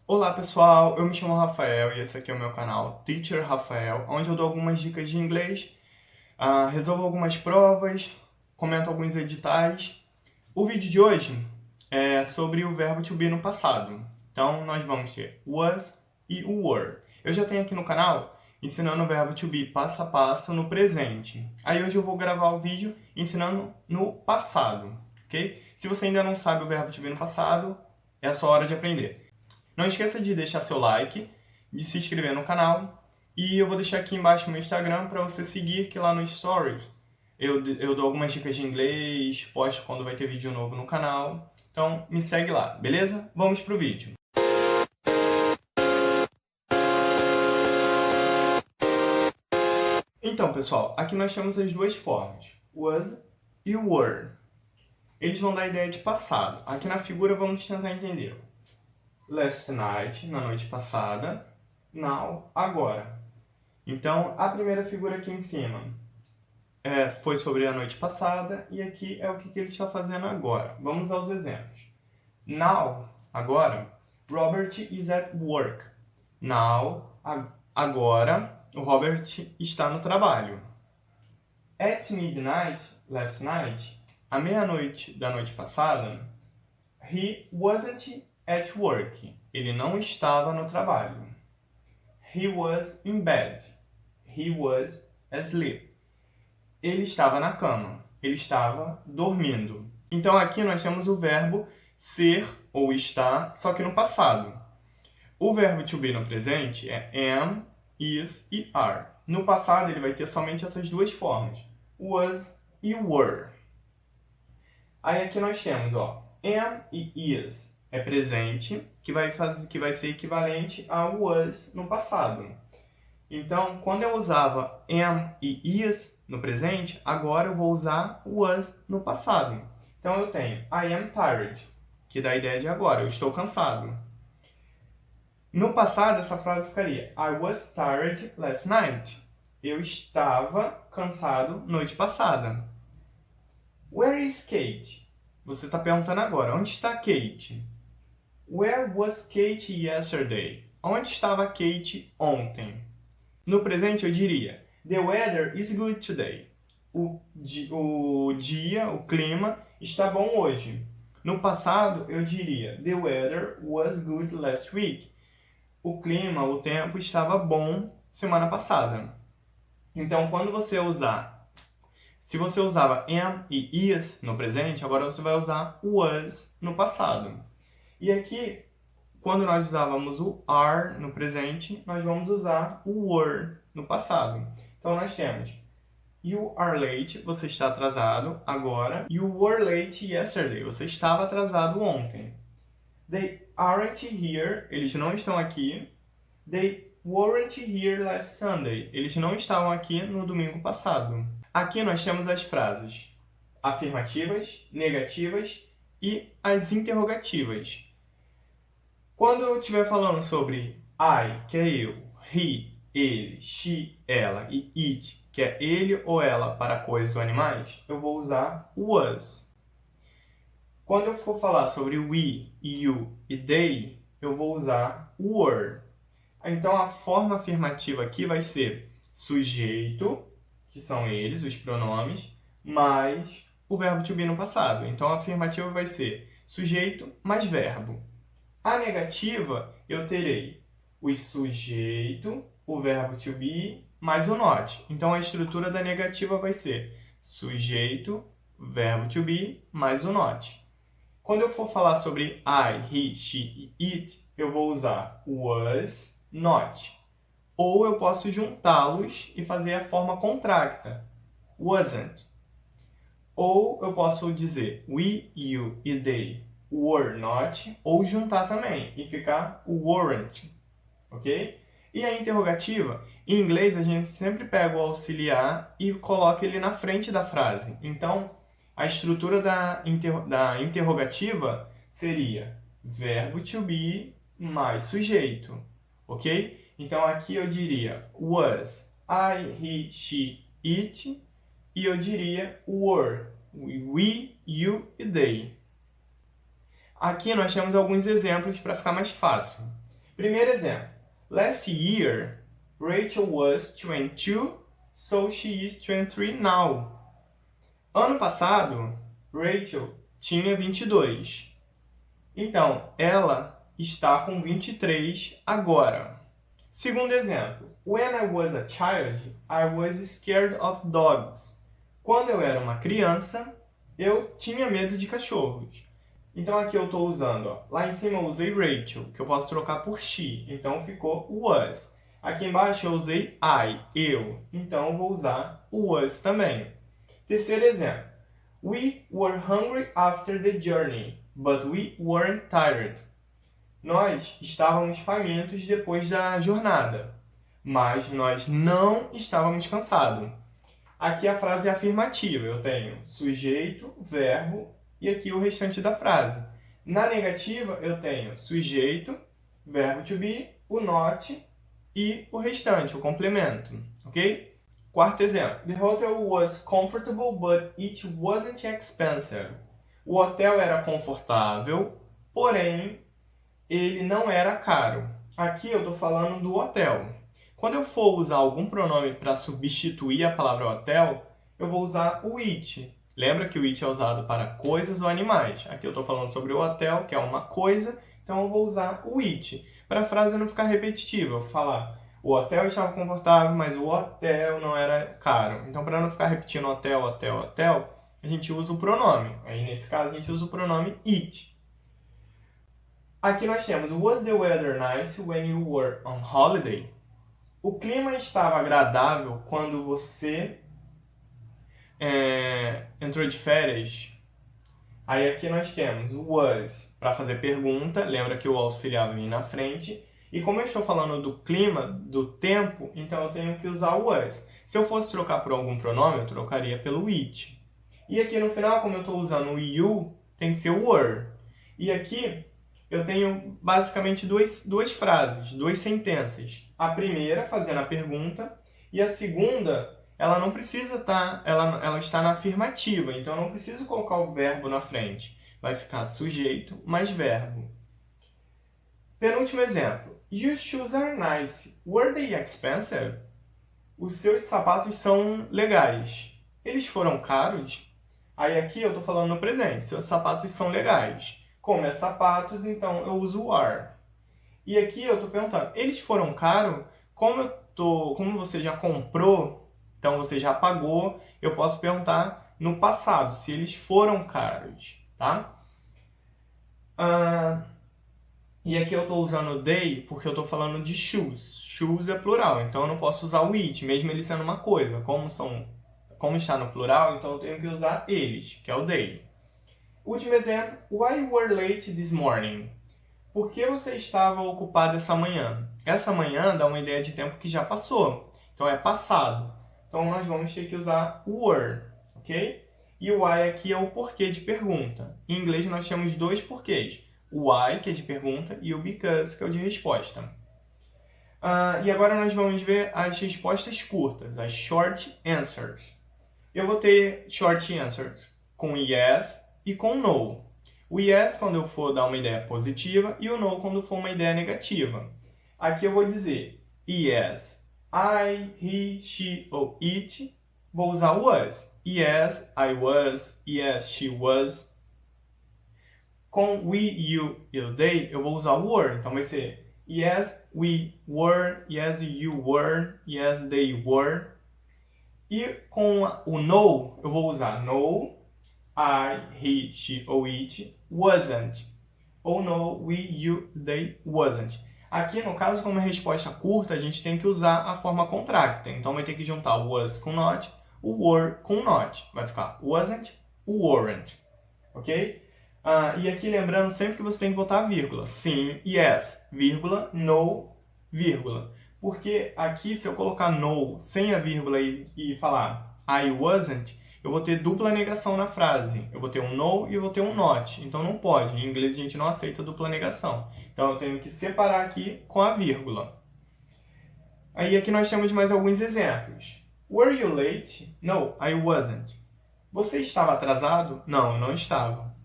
Olá pessoal, eu me chamo Rafael e esse aqui é o meu canal Teacher Rafael, onde eu dou algumas dicas de inglês, resolvo algumas provas, comento alguns editais. O vídeo de hoje é sobre o verbo to be no passado. Então nós vamos ter was e o were. Eu já tenho aqui no canal ensinando o verbo to be passo a passo no presente. Aí hoje eu vou gravar o vídeo ensinando no passado, ok? Se você ainda não sabe o verbo to be no passado, é a sua hora de aprender. Não esqueça de deixar seu like, de se inscrever no canal e eu vou deixar aqui embaixo o meu Instagram para você seguir, que lá no Stories eu dou algumas dicas de inglês, posto quando vai ter vídeo novo no canal. Então me segue lá, beleza? Vamos pro vídeo. Então pessoal, aqui nós temos as duas formas, was e were. Eles vão dar a ideia de passado. Aqui na figura vamos tentar entender. Last night, na noite passada. Now, agora. Então, a primeira figura aqui em cima foi sobre a noite passada e aqui é o que ele está fazendo agora. Vamos aos exemplos. Now, agora, Robert is at work. Now, agora, o Robert está no trabalho. At midnight, last night, à meia-noite da noite passada, he wasn't at work. Ele não estava no trabalho. He was in bed. He was asleep. Ele estava na cama. Ele estava dormindo. Então aqui nós temos o verbo ser ou estar, só que no passado. O verbo to be no presente é am, is e are. No passado ele vai ter somente essas duas formas, was e were. Aí aqui nós temos, am e is é presente, que vai ser equivalente ao was no passado. Então, quando eu usava am e is no presente, agora eu vou usar was no passado. Então, eu tenho I am tired, que dá a ideia de agora, eu estou cansado. No passado, essa frase ficaria I was tired last night. Eu estava cansado noite passada. Where is Kate? Você está perguntando agora, onde está Kate? Where was Kate yesterday? Onde estava Kate ontem? No presente eu diria The weather is good today. O dia, o clima, está bom hoje. No passado eu diria The weather was good last week. O clima, o tempo estava bom semana passada. Então, se você usava am e is no presente, agora você vai usar was no passado. E aqui, quando nós usávamos o are no presente, nós vamos usar o were no passado. Então, nós temos You are late, você está atrasado agora. You were late yesterday, você estava atrasado ontem. They aren't here, eles não estão aqui. They weren't here last Sunday, eles não estavam aqui no domingo passado. Aqui nós temos as frases afirmativas, negativas e as interrogativas. Quando eu estiver falando sobre I, que é eu, he, ele, she, ela e it, que é ele ou ela para coisas ou animais, eu vou usar was. Quando eu for falar sobre we, you e they, eu vou usar were. Então a forma afirmativa aqui vai ser sujeito, que são eles, os pronomes, mais o verbo to be no passado. Então a afirmativa vai ser sujeito mais verbo. A negativa, eu terei o sujeito, o verbo to be, mais o not. Então, a estrutura da negativa vai ser sujeito, verbo to be, mais o not. Quando eu for falar sobre I, he, she e it, eu vou usar was, not. Ou eu posso juntá-los e fazer a forma contracta, wasn't. Ou eu posso dizer we, you e they were not, ou juntar também e ficar weren't, ok? E a interrogativa, em inglês a gente sempre pega o auxiliar e coloca ele na frente da frase. Então, a estrutura da interrogativa seria verbo to be mais sujeito, ok? Então, aqui eu diria was, I, he, she, it, e eu diria were, we, you e they. Aqui nós temos alguns exemplos para ficar mais fácil. Primeiro exemplo. Last year, Rachel was 22, so she is 23 now. Ano passado, Rachel tinha 22. Então, ela está com 23 agora. Segundo exemplo. When I was a child, I was scared of dogs. Quando eu era uma criança, eu tinha medo de cachorros. Então aqui eu estou usando, ó, lá em cima eu usei Rachel, que eu posso trocar por she, então ficou was. Aqui embaixo eu usei I, eu, então eu vou usar o was também. Terceiro exemplo. We were hungry after the journey, but we weren't tired. Nós estávamos famintos depois da jornada, mas nós não estávamos cansados. Aqui a frase é afirmativa, eu tenho sujeito, verbo e aqui o restante da frase. Na negativa, eu tenho sujeito, verbo to be, o not e o restante, o complemento, ok? Quarto exemplo. The hotel was comfortable, but it wasn't expensive. O hotel era confortável, porém, ele não era caro. Aqui eu estou falando do hotel. Quando eu for usar algum pronome para substituir a palavra hotel, eu vou usar o it. Lembra que o it é usado para coisas ou animais. Aqui eu estou falando sobre o hotel, que é uma coisa, então eu vou usar o it. Para a frase não ficar repetitiva, eu vou falar o hotel estava confortável, mas o hotel não era caro. Então, para não ficar repetindo hotel, hotel, hotel, a gente usa o pronome. Aí, nesse caso, a gente usa o pronome it. Aqui nós temos, was the weather nice when you were on holiday? O clima estava agradável quando você entrou de férias. Aí aqui nós temos o was para fazer pergunta, lembra que o auxiliar vem na frente. E como eu estou falando do clima, do tempo, então eu tenho que usar o was. Se eu fosse trocar por algum pronome, eu trocaria pelo it. E aqui no final, como eu estou usando o you, tem que ser o were. E aqui eu tenho basicamente duas frases, duas sentenças. A primeira fazendo a pergunta e a segunda, ela não precisa estar, ela está na afirmativa, então eu não preciso colocar o verbo na frente. Vai ficar sujeito mais verbo. Penúltimo exemplo. Your shoes are nice. Were they expensive? Os seus sapatos são legais. Eles foram caros? Aí aqui eu estou falando no presente. Seus sapatos são legais. Como é sapatos, então eu uso o are. E aqui eu estou perguntando, eles foram caros? Como você já comprou, então você já pagou, eu posso perguntar no passado, se eles foram caros, tá? E aqui eu estou usando they porque eu estou falando de shoes. Shoes é plural, então eu não posso usar o it, mesmo ele sendo uma coisa. Como está no plural, então eu tenho que usar eles, que é o they. Último exemplo. Why you were late this morning? Por que você estava ocupado essa manhã? Essa manhã dá uma ideia de tempo que já passou. Então é passado. Então nós vamos ter que usar o were, ok? E o why aqui é o porquê de pergunta. Em inglês nós temos dois porquês. O why, que é de pergunta, e o because, que é o de resposta. E agora nós vamos ver as respostas curtas, as short answers. Eu vou ter short answers com yes e com no. O yes quando eu for dar uma ideia positiva e o no quando for uma ideia negativa. Aqui eu vou dizer yes, I, he, she ou it. Vou usar was. Yes, I was. Yes, she was. Com we, you e o they, eu vou usar o were. Então vai ser yes, we were. Yes, you were. Yes, they were. E com o no, eu vou usar no, I, he, she ou it, wasn't. Ou no, we, you, they, wasn't. Aqui, no caso, como é resposta curta, a gente tem que usar a forma contracta. Então, vai ter que juntar o was com not, o were com not. Vai ficar wasn't, weren't. Ok? E aqui, lembrando sempre que você tem que botar a vírgula. Sim, yes, vírgula, no, vírgula. Porque aqui, se eu colocar no sem a vírgula e falar I wasn't, eu vou ter dupla negação na frase. Eu vou ter um no e eu vou ter um not. Então não pode. Em inglês a gente não aceita dupla negação. Então eu tenho que separar aqui com a vírgula. Aí aqui nós temos mais alguns exemplos. Were you late? No, I wasn't. Você estava atrasado? Não, eu não estava.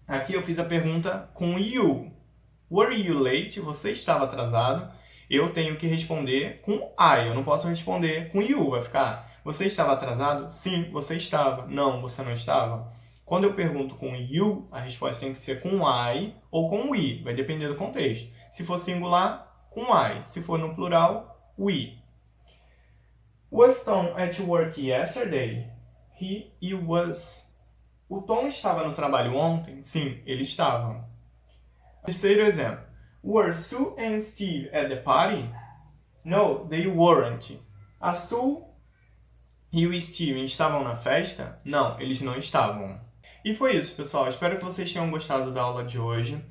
Aqui eu fiz a pergunta com you. Were you late? Você estava atrasado. Eu tenho que responder com I. Eu não posso responder com you. Vai ficar, você estava atrasado? Sim, você estava. Não, você não estava. Quando eu pergunto com you, a resposta tem que ser com I ou com we. Vai depender do contexto. Se for singular, com I. Se for no plural, we. Was Tom at work yesterday? He was. O Tom estava no trabalho ontem? Sim, ele estava. Terceiro exemplo. Were Sue and Steve at the party? No, they weren't. A Sue e o Steven estavam na festa? Não, eles não estavam. E foi isso, pessoal. Espero que vocês tenham gostado da aula de hoje.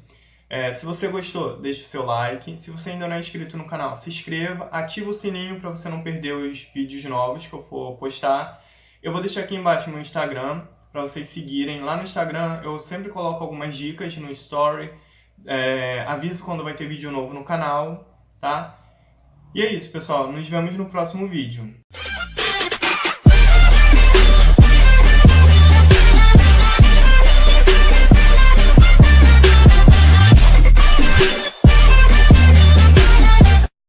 Se você gostou, deixe o seu like. Se você ainda não é inscrito no canal, se inscreva. Ativa o sininho para você não perder os vídeos novos que eu for postar. Eu vou deixar aqui embaixo meu Instagram para vocês seguirem. Lá no Instagram eu sempre coloco algumas dicas no Story. Aviso quando vai ter vídeo novo no canal, tá? E é isso, pessoal. Nos vemos no próximo vídeo.